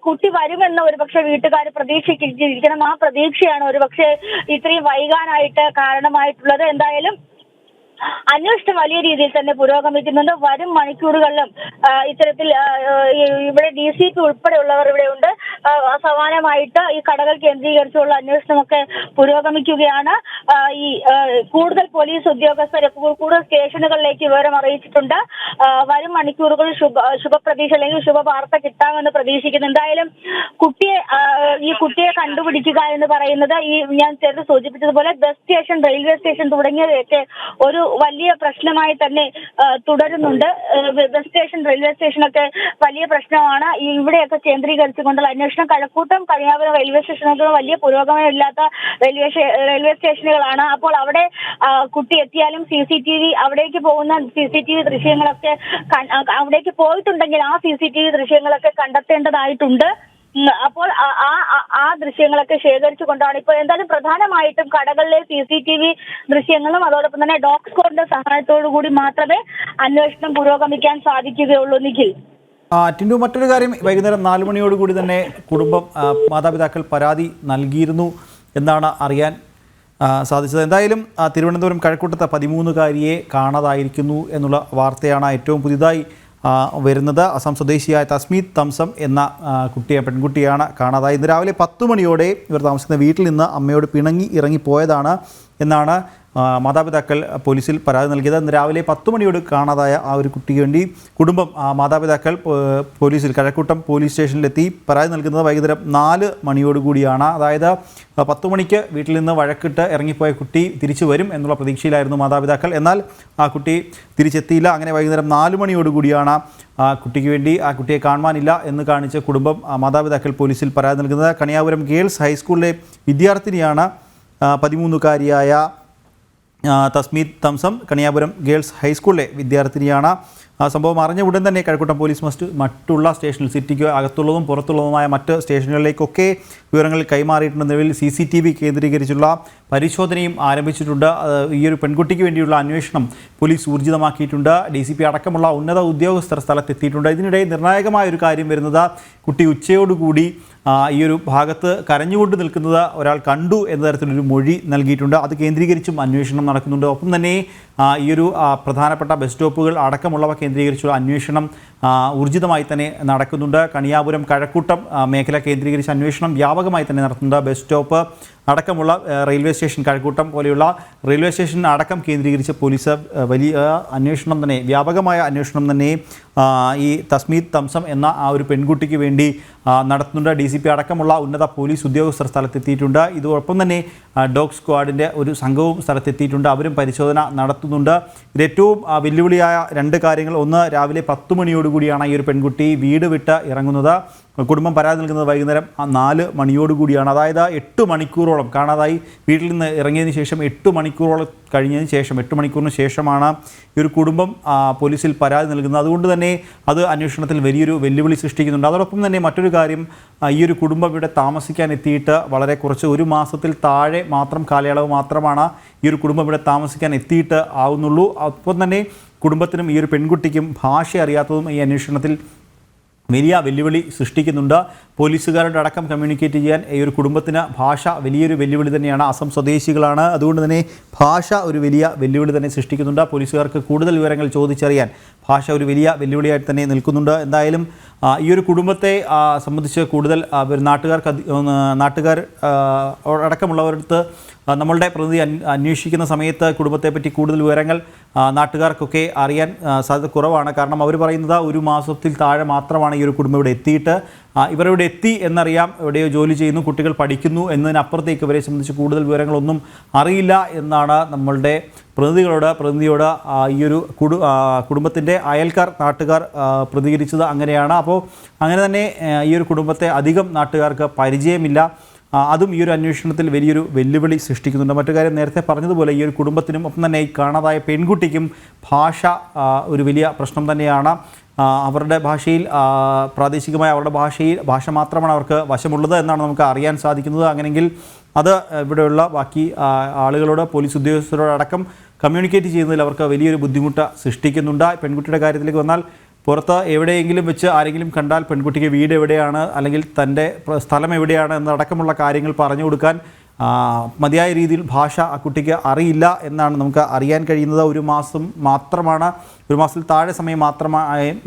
കുട്ടി വരുമെന്ന് ഒരുപക്ഷെ വീട്ടുകാർ പ്രതീക്ഷിച്ചിരിക്കണം. ആ പ്രതീക്ഷയാണ് ഒരുപക്ഷെ ഇത്രയും വൈകാനായിട്ട് കാരണമായിട്ടുള്ളത്. എന്തായാലും അന്വേഷണം വലിയ രീതിയിൽ തന്നെ പുരോഗമിക്കുന്നുണ്ട്. വരും മണിക്കൂറുകളിലും ഇത്തരത്തിൽ ഇവിടെ DCP ഉൾപ്പെടെയുള്ളവർ ഇവിടെ ഉണ്ട്. സമാനമായിട്ട് ഈ കടകൾ കേന്ദ്രീകരിച്ചുള്ള അന്വേഷണമൊക്കെ പുരോഗമിക്കുകയാണ്. ഈ കൂടുതൽ പോലീസ് ഉദ്യോഗസ്ഥരെ കൂടുതൽ സ്റ്റേഷനുകളിലേക്ക് വിവരം അറിയിച്ചിട്ടുണ്ട്. വരും മണിക്കൂറുകളിൽ ശുഭപ്രതീക്ഷ അല്ലെങ്കിൽ ശുഭവാർത്ത കിട്ടാമെന്ന് പ്രതീക്ഷിക്കുന്നു. എന്തായാലും ഈ കുട്ടിയെ കണ്ടുപിടിക്കുക എന്ന് പറയുന്നത് ഈ ഞാൻ ചേർത്ത് സൂചിപ്പിച്ചതുപോലെ ബസ് സ്റ്റേഷൻ, റെയിൽവേ സ്റ്റേഷൻ തുടങ്ങിയവയൊക്കെ ഒരു വലിയ പ്രശ്നമായി തന്നെ തുടരുന്നുണ്ട്. ബസ് സ്റ്റേഷൻ, റെയിൽവേ സ്റ്റേഷനൊക്കെ വലിയ പ്രശ്നമാണ്. ഇവിടെയൊക്കെ കേന്ദ്രീകരിച്ചുകൊണ്ടുള്ള അന്വേഷണം കഴക്കൂട്ടം, കണിയാപുരം റെയിൽവേ സ്റ്റേഷനൊക്കെ വലിയ പുരോഗമനമില്ലാത്ത റെയിൽവേ സ്റ്റേഷനുകളാണ്. അപ്പോൾ അവിടെ കുട്ടി എത്തിയാലും CCTV അവിടേക്ക് പോകുന്ന CCTV ദൃശ്യങ്ങളൊക്കെ അവിടേക്ക് പോയിട്ടുണ്ടെങ്കിൽ ആ CCTV ദൃശ്യങ്ങളൊക്കെ കണ്ടെത്തേണ്ടതായിട്ടുണ്ട്. അപ്പോൾ ആ ദൃശ്യങ്ങളൊക്കെ ശേഖരിച്ചുകൊണ്ടാണ് ഇപ്പോൾ എന്തായാലും പ്രധാനമായിട്ടും കടകളിലെ CCTV ദൃശ്യങ്ങളും അതോടൊപ്പം തന്നെ ഡോഗ് സ്ക്വാഡിന്റെ സഹായത്തോടു കൂടി മാത്രമേ അന്വേഷണം പുരോഗമിക്കാൻ സാധിക്കുകയുള്ളൂ. നിഖിൽ, ടിൻഡു, മറ്റൊരു കാര്യം, വൈകുന്നേരം 4 മണിയോടുകൂടി തന്നെ കുടുംബം മാതാപിതാക്കൾ പരാതി നൽകിയിരുന്നു എന്നാണ് അറിയാൻ സാധിച്ചത്. എന്തായാലും തിരുവനന്തപുരം കഴക്കൂട്ടത്തെ 13-കാരിയെ കാണാതായിരിക്കുന്നു എന്നുള്ള വാർത്തയാണ് ഏറ്റവും പുതിയതായി വരുന്നത്. അസം സ്വദേശിയായ തസ്മീത് തംസം എന്ന പെൺകുട്ടിയാണ് കാണാതായത്. ഇന്ന് രാവിലെ 10 മണിയോടെ ഇവർ താമസിക്കുന്ന വീട്ടിൽ നിന്ന് അമ്മയോട് പിണങ്ങി ഇറങ്ങിപ്പോയതാണ് എന്നാണ് മാതാപിതാക്കൾ പോലീസിൽ പരാതി നൽകിയത്. ഇന്ന് രാവിലെ 10 മണിയോട് കാണാതായ ആ ഒരു കുട്ടിക്ക് വേണ്ടി കുടുംബം മാതാപിതാക്കൾ പോലീസിൽ കഴക്കൂട്ടം പോലീസ് സ്റ്റേഷനിലെത്തി പരാതി നൽകുന്നത് വൈകുന്നേരം 4 മണിയോടുകൂടിയാണ്. അതായത് 10 മണിക്ക് വീട്ടിൽ നിന്ന് വഴക്കിട്ട് ഇറങ്ങിപ്പോയ കുട്ടി തിരിച്ചു വരും എന്നുള്ള പ്രതീക്ഷയിലായിരുന്നു മാതാപിതാക്കൾ. എന്നാൽ ആ കുട്ടി തിരിച്ചെത്തിയില്ല. അങ്ങനെ വൈകുന്നേരം 4 മണിയോടുകൂടിയാണ് ആ കുട്ടിയെ കാണുവാനില്ല എന്ന് കാണിച്ച് കുടുംബം മാതാപിതാക്കൾ പോലീസിൽ പരാതി നൽകുന്നത്. കണിയാപുരം ഗേൾസ് ഹൈസ്കൂളിലെ വിദ്യാർത്ഥിനിയാണ് 13-കാരിയായ തസ്മീത് തംസം. കണിയാപുരം ഗേൾസ് ഹൈസ്കൂളിലെ വിദ്യാർത്ഥിനിയാണ്. സംഭവം അറിഞ്ഞ ഉടൻ തന്നെ കഴക്കൂട്ടം പോലീസ് മറ്റുള്ള സ്റ്റേഷനിൽ, സിറ്റിക്ക് അകത്തുള്ളതും പുറത്തുള്ളതുമായ മറ്റ് സ്റ്റേഷനുകളിലേക്കൊക്കെ വിവരങ്ങൾ കൈമാറിയിട്ടുണ്ട്. നിലവിൽ CCTV കേന്ദ്രീകരിച്ചുള്ള പരിശോധനയും ആരംഭിച്ചിട്ടുണ്ട്. ഈ ഒരു പെൺകുട്ടിക്ക് വേണ്ടിയുള്ള അന്വേഷണം പോലീസ് ഊർജിതമാക്കിയിട്ടുണ്ട്. DCP അടക്കമുള്ള ഉന്നത ഉദ്യോഗസ്ഥർ സ്ഥലത്തെത്തിയിട്ടുണ്ട്. ഇതിനിടെ നിർണായകമായ ഒരു കാര്യം വരുന്നത് കുട്ടി ഉച്ചയോടുകൂടി ഈ ഒരു ഭാഗത്ത് കരഞ്ഞുകൊണ്ട് നിൽക്കുന്നത് ഒരാൾ കണ്ടു എന്ന തരത്തിലൊരു മൊഴി നൽകിയിട്ടുണ്ട്. അത് കേന്ദ്രീകരിച്ചും അന്വേഷണം നടക്കുന്നുണ്ട്. ഒപ്പം തന്നെ ഈ ഒരു പ്രധാനപ്പെട്ട ബസ് സ്റ്റോപ്പുകൾ അടക്കമുള്ളവ കേന്ദ്രീകരിച്ചുള്ള അന്വേഷണം ഊർജിതമായി തന്നെ നടക്കുന്നുണ്ട്. കണിയാപുരം കഴക്കൂട്ടം മേഖല കേന്ദ്രീകരിച്ച് അന്വേഷണം വ്യാപകമായി തന്നെ നടത്തുന്നുണ്ട്. ബസ് സ്റ്റോപ്പ് അടക്കമുള്ള റെയിൽവേ സ്റ്റേഷൻ, കഴക്കൂട്ടം പോലെയുള്ള റെയിൽവേ സ്റ്റേഷൻ അടക്കം കേന്ദ്രീകരിച്ച് പോലീസ് വലിയ അന്വേഷണം തന്നെ, വ്യാപകമായ അന്വേഷണം തന്നെ ഈ തസ്മീത് തംസം എന്ന ആ ഒരു പെൺകുട്ടിക്ക് വേണ്ടി നടത്തുന്നുണ്ട്. DCP അടക്കമുള്ള ഉന്നത പോലീസ് ഉദ്യോഗസ്ഥർ സ്ഥലത്തെത്തിയിട്ടുണ്ട്. ഇതോടൊപ്പം തന്നെ ഡോഗ് സ്ക്വാഡിൻ്റെ ഒരു സംഘവും സ്ഥലത്തെത്തിയിട്ടുണ്ട്. അവരും പരിശോധന നടത്തുന്നുണ്ട്. ഇത് ഏറ്റവും വെല്ലുവിളിയായ രണ്ട് കാര്യങ്ങൾ: ഒന്ന്, രാവിലെ 10 മണിയോടുകൂടിയാണ് ഈ ഒരു പെൺകുട്ടി വീട് വിട്ട് ഇറങ്ങുന്നത്. കുടുംബം പരാതി നൽകുന്നത് വൈകുന്നേരം 4 മണിയോടുകൂടിയാണ്. അതായത് 8 മണിക്കൂറോളം കാണാതായി വീട്ടിൽ നിന്ന് ഇറങ്ങിയതിന് ശേഷം 8 മണിക്കൂറോളം കഴിഞ്ഞതിന് ശേഷം 8 മണിക്കൂറിന് ശേഷമാണ് ഈ ഒരു കുടുംബം പോലീസിൽ പരാതി നൽകുന്നത്. അതുകൊണ്ട് തന്നെ അത് അന്വേഷണത്തിൽ വലിയൊരു വെല്ലുവിളി സൃഷ്ടിക്കുന്നുണ്ട്. അതോടൊപ്പം തന്നെ മറ്റൊരു കാര്യം, ഈ ഒരു കുടുംബം ഇവിടെ താമസിക്കാൻ എത്തിയിട്ട് വളരെ കുറച്ച്, 1 മാസത്തിൽ താഴെ മാത്രം കാലയളവ് മാത്രമാണ് ഈ ഒരു കുടുംബം ഇവിടെ താമസിക്കാൻ എത്തിയിട്ട് ആവുന്നുള്ളൂ. ഒപ്പം തന്നെ കുടുംബത്തിനും ഈ ഒരു പെൺകുട്ടിക്കും ഭാഷ അറിയാത്തതും ഈ അന്വേഷണത്തിൽ വലിയ വെല്ലുവിളി സൃഷ്ടിക്കുന്നുണ്ട്. പോലീസുകാരുടെ അടക്കം കമ്മ്യൂണിക്കേറ്റ് ചെയ്യാൻ ഈ ഒരു കുടുംബത്തിന് ഭാഷ വലിയൊരു വെല്ലുവിളി തന്നെയാണ്. അസം സ്വദേശികളാണ്. അതുകൊണ്ട് തന്നെ ഭാഷ ഒരു വലിയ വെല്ലുവിളി തന്നെ സൃഷ്ടിക്കുന്നുണ്ട്. പോലീസുകാർക്ക് കൂടുതൽ വിവരങ്ങൾ ചോദിച്ചറിയാൻ ഭാഷ ഒരു വലിയ വെല്ലുവിളിയായിട്ട് തന്നെ നിൽക്കുന്നുണ്ട്. എന്തായാലും ഈ ഒരു കുടുംബത്തെ സംബന്ധിച്ച് കൂടുതൽ നാട്ടുകാർ അടക്കമുള്ളവരടുത്ത് നമ്മളുടെ പ്രതിനിധി അന്വേഷിക്കുന്ന സമയത്ത് കുടുംബത്തെപ്പറ്റി കൂടുതൽ വിവരങ്ങൾ നാട്ടുകാർക്കൊക്കെ അറിയാൻ സാധ്യത കുറവാണ്. കാരണം അവർ പറയുന്നത് 1 മാസത്തിൽ താഴെ മാത്രമാണ് ഈ ഒരു കുടുംബം ഇവിടെ എത്തിയിട്ട്, ഇവരിവിടെ എത്തി എന്നറിയാം, എവിടെയോ ജോലി ചെയ്യുന്നു, കുട്ടികൾ പഠിക്കുന്നു എന്നതിനപ്പുറത്തേക്ക് ഇവരെ സംബന്ധിച്ച് കൂടുതൽ വിവരങ്ങളൊന്നും അറിയില്ല എന്നാണ് നമ്മളുടെ പ്രതിനിധിയോട് ഈ ഒരു കുടുംബത്തിൻ്റെ നാട്ടുകാർ പ്രതികരിച്ചത്. അങ്ങനെയാണ്. അപ്പോൾ അങ്ങനെ തന്നെ ഈ ഒരു കുടുംബത്തെ അധികം നാട്ടുകാർക്ക് പരിചയമില്ല. അതും ഈ ഒരു അന്വേഷണത്തിൽ വലിയൊരു വെല്ലുവിളി സൃഷ്ടിക്കുന്നുണ്ട്. മറ്റു കാര്യം, നേരത്തെ പറഞ്ഞതുപോലെ ഈ ഒരു കുടുംബത്തിനും ഒപ്പം തന്നെ ഈ കാണാതായ പെൺകുട്ടിക്കും ഭാഷ ഒരു വലിയ പ്രശ്നം തന്നെയാണ്. അവരുടെ ഭാഷയിൽ, പ്രാദേശികമായ അവരുടെ ഭാഷ മാത്രമാണ് അവർക്ക് വശമുള്ളത് എന്നാണ് നമുക്ക് അറിയാൻ സാധിക്കുന്നത്. അങ്ങനെയെങ്കിൽ അത് ഇവിടെയുള്ള ബാക്കി ആളുകളോട്, പോലീസ് ഉദ്യോഗസ്ഥരോടക്കം കമ്മ്യൂണിക്കേറ്റ് ചെയ്യുന്നതിൽ അവർക്ക് വലിയൊരു ബുദ്ധിമുട്ട് സൃഷ്ടിക്കുന്നുണ്ട്. പെൺകുട്ടിയുടെ കാര്യത്തിലേക്ക് വന്നാൽ, പുറത്ത് എവിടെയെങ്കിലും വെച്ച് ആരെങ്കിലും കണ്ടാൽ പെൺകുട്ടിക്ക് വീട് എവിടെയാണ് അല്ലെങ്കിൽ തൻ്റെ സ്ഥലം എവിടെയാണ് എന്നടക്കമുള്ള കാര്യങ്ങൾ പറഞ്ഞു കൊടുക്കാൻ മതിയായ രീതിയിൽ ഭാഷ ആ കുട്ടിക്ക് അറിയില്ല എന്നാണ് നമുക്ക് അറിയാൻ കഴിയുന്നത്. 1 മാസത്തിൽ താഴെ സമയം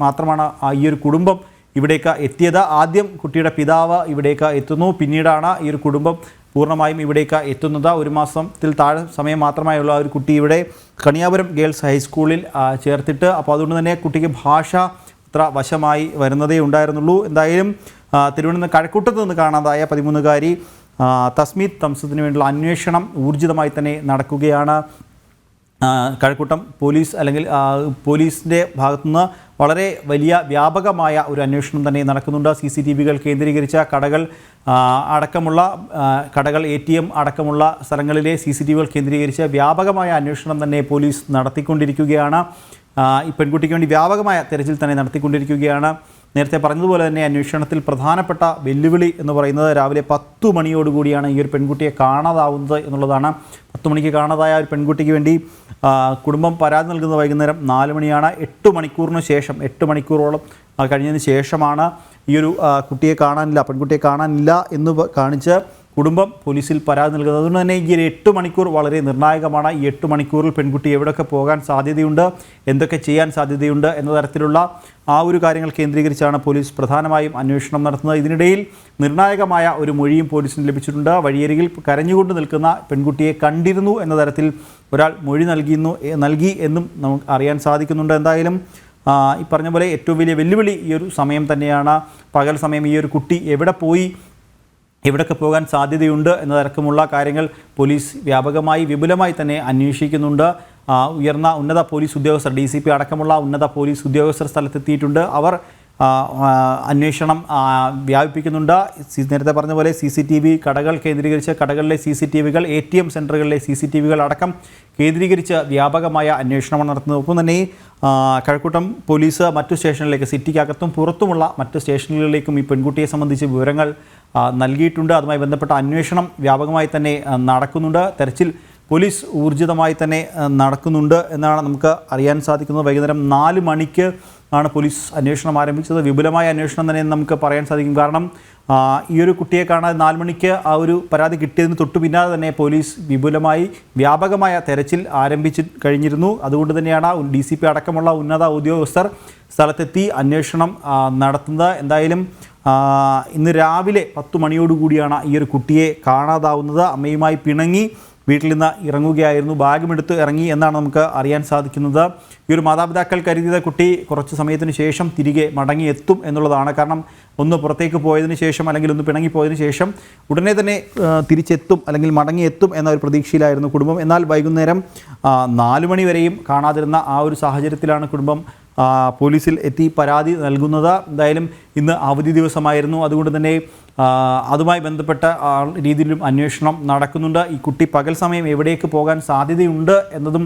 മാത്രമാണ് ഈ ഒരു കുടുംബം ഇവിടേക്ക് എത്തിയത്. ആദ്യം കുട്ടിയുടെ പിതാവ് ഇവിടേക്ക് എത്തുന്നു, പിന്നീടാണ് ഈ ഒരു കുടുംബം പൂർണ്ണമായും ഇവിടേക്ക് എത്തുന്നത്. 1 മാസത്തിൽ താഴെ സമയം മാത്രമായുള്ള ഒരു കുട്ടി ഇവിടെ കണിയാപുരം ഗേൾസ് ഹൈസ്കൂളിൽ ചേർത്തിട്ട്, അപ്പോൾ അതുകൊണ്ട് തന്നെ കുട്ടിക്ക് ഭാഷ അത്ര വശമായി വരുന്നതേ ഉണ്ടായിരുന്നുള്ളൂ. എന്തായാലും തിരുവനന്തപുരം കഴക്കൂട്ടത്ത് നിന്ന് കാണാതായ 13-കാരി തസ്മീത് തംസത്തിന് വേണ്ടിയുള്ള അന്വേഷണം ഊർജിതമായി തന്നെ നടക്കുകയാണ്. കഴക്കൂട്ടം പോലീസ് അല്ലെങ്കിൽ പോലീസിൻ്റെ ഭാഗത്തുനിന്ന് വളരെ വലിയ വ്യാപകമായ ഒരു അന്വേഷണം തന്നെ നടക്കുന്നുണ്ട്. CCTVകൾ കേന്ദ്രീകരിച്ച കടകൾ ATM അടക്കമുള്ള സ്ഥലങ്ങളിലെ CCTVകൾ കേന്ദ്രീകരിച്ച് വ്യാപകമായ അന്വേഷണം തന്നെ പോലീസ് നടത്തിക്കൊണ്ടിരിക്കുകയാണ്. ഈ പെൺകുട്ടിക്ക് വേണ്ടി വ്യാപകമായ തെരച്ചിൽ തന്നെ നടത്തിക്കൊണ്ടിരിക്കുകയാണ്. നേരത്തെ പറഞ്ഞതുപോലെ തന്നെ അന്വേഷണത്തിൽ പ്രധാനപ്പെട്ട വെല്ലുവിളി എന്ന് പറയുന്നത് രാവിലെ 10 മണിയോടുകൂടിയാണ് ഈ ഒരു പെൺകുട്ടിയെ കാണാതാവുന്നത് എന്നുള്ളതാണ്. 10 മണിക്ക് കാണാതായ ഒരു പെൺകുട്ടിക്ക് വേണ്ടി കുടുംബം പരാതി നൽകുന്നത് വൈകുന്നേരം 4 മണിയാണ്. 8 മണിക്കൂറിന് ശേഷം, 8 മണിക്കൂറോളം കഴിഞ്ഞതിന് ശേഷമാണ് ഈ ഒരു പെൺകുട്ടിയെ കാണാനില്ല എന്ന് കാണിച്ച് കുടുംബം പോലീസിൽ പരാതി നൽകുന്നത്. അതുകൊണ്ട് തന്നെ ഈ 8 മണിക്കൂർ വളരെ നിർണായകമാണ്. ഈ 8 മണിക്കൂറിൽ പെൺകുട്ടി എവിടെയൊക്കെ പോകാൻ സാധ്യതയുണ്ട്, എന്തൊക്കെ ചെയ്യാൻ സാധ്യതയുണ്ട് എന്ന തരത്തിലുള്ള ആ ഒരു കാര്യങ്ങൾ കേന്ദ്രീകരിച്ചാണ് പോലീസ് പ്രധാനമായും അന്വേഷണം നടത്തുന്നത്. ഇതിനിടയിൽ നിർണായകമായ ഒരു മൊഴിയും പോലീസിന് ലഭിച്ചിട്ടുണ്ട്. വഴിയരികിൽ കരഞ്ഞുകൊണ്ട് നിൽക്കുന്ന പെൺകുട്ടിയെ കണ്ടിരുന്നു എന്ന തരത്തിൽ ഒരാൾ മൊഴി നൽകി എന്നും നമുക്ക് അറിയാൻ സാധിക്കുന്നുണ്ട്. എന്തായാലും ഈ പറഞ്ഞ പോലെ ഏറ്റവും വലിയ വെല്ലുവിളി ഈ ഒരു സമയം തന്നെയാണ്. പകൽ സമയം ഈ ഒരു കുട്ടി എവിടെ പോയി, എവിടൊക്കെ പോകാൻ സാധ്യതയുണ്ട് എന്നതടക്കമുള്ള കാര്യങ്ങൾ പോലീസ് വിപുലമായി തന്നെ അന്വേഷിക്കുന്നുണ്ട്. ഉന്നത പോലീസ് ഉദ്യോഗസ്ഥർ, DCP അടക്കമുള്ള ഉന്നത പോലീസ് ഉദ്യോഗസ്ഥർ സ്ഥലത്തെത്തിയിട്ടുണ്ട്. അവർ അന്വേഷണം വ്യാപിപ്പിക്കുന്നുണ്ട്. നേരത്തെ പറഞ്ഞ പോലെ CCTV കടകൾ കേന്ദ്രീകരിച്ച് കടകളിലെ CCTVകൾ, ATM സെൻറ്ററുകളിലെ CCTVകൾ അടക്കം കേന്ദ്രീകരിച്ച് വ്യാപകമായ അന്വേഷണമാണ് നടത്തുന്നത്. ഒപ്പം തന്നെ കഴക്കൂട്ടം പോലീസ് മറ്റു സ്റ്റേഷനിലേക്ക്, സിറ്റിക്കകത്തും പുറത്തുമുള്ള മറ്റ് സ്റ്റേഷനുകളിലേക്കും ഈ പെൺകുട്ടിയെ സംബന്ധിച്ച് വിവരങ്ങൾ നൽകിയിട്ടുണ്ട്. അതുമായി ബന്ധപ്പെട്ട അന്വേഷണം വ്യാപകമായി തന്നെ നടക്കുന്നുണ്ട്. തെരച്ചിൽ പോലീസ് ഊർജിതമായി തന്നെ നടക്കുന്നുണ്ട് എന്നാണ് നമുക്ക് അറിയാൻ സാധിക്കുന്നത്. വൈകുന്നേരം 4 മണിക്ക് ആണ് പോലീസ് അന്വേഷണം ആരംഭിച്ചത്. വിപുലമായ അന്വേഷണം തന്നെ നമുക്ക് പറയാൻ സാധിക്കും. കാരണം ഈ ഒരു കുട്ടിയെ കാണാതെ 4 മണിക്ക് ആ ഒരു പരാതി കിട്ടിയതിന് തൊട്ടു പിന്നാലെ തന്നെ പോലീസ് വിപുലമായി വ്യാപകമായ തെരച്ചിൽ ആരംഭിച്ചു കഴിഞ്ഞിരുന്നു. അതുകൊണ്ട് തന്നെയാണ് DCP അടക്കമുള്ള ഉന്നത ഉദ്യോഗസ്ഥർ സ്ഥലത്തെത്തി അന്വേഷണം നടത്തുന്നത്. എന്തായാലും ഇന്ന് രാവിലെ 10 മണിയോടുകൂടിയാണ് ഈ ഒരു കുട്ടിയെ കാണാതാവുന്നത്. അമ്മയുമായി പിണങ്ങി വീട്ടിൽ നിന്ന് ഇറങ്ങുകയായിരുന്നു, ബാഗുമെടുത്ത് ഇറങ്ങി എന്നാണ് നമുക്ക് അറിയാൻ സാധിക്കുന്നത്. ഈ ഒരു മാതാപിതാക്കൾ കരുതിയത് കുട്ടി കുറച്ച് സമയത്തിന് ശേഷം തിരികെ മടങ്ങി എത്തും എന്നുള്ളതാണ്. കാരണം ഒന്ന് പുറത്തേക്ക് പോയതിന് ശേഷം അല്ലെങ്കിൽ ഒന്ന് പിണങ്ങിപ്പോയതിന് ശേഷം ഉടനെ തന്നെ തിരിച്ചെത്തും അല്ലെങ്കിൽ മടങ്ങിയെത്തും എന്ന ഒരു പ്രതീക്ഷയിലായിരുന്നു കുടുംബം. എന്നാൽ വൈകുന്നേരം 4 മണി വരെയും കാണാതിരുന്ന ആ ഒരു സാഹചര്യത്തിലാണ് കുടുംബം പോലീസിൽ എത്തി പരാതി നൽകുന്നത്. എന്തായാലും ഇന്ന് അവധി ദിവസമായിരുന്നു, അതുകൊണ്ട് തന്നെ അതുമായി ബന്ധപ്പെട്ട രീതിയിലും അന്വേഷണം നടക്കുന്നുണ്ട്. ഈ കുട്ടി പകൽ സമയം എവിടേക്ക് പോകാൻ സാധ്യതയുണ്ട് എന്നതും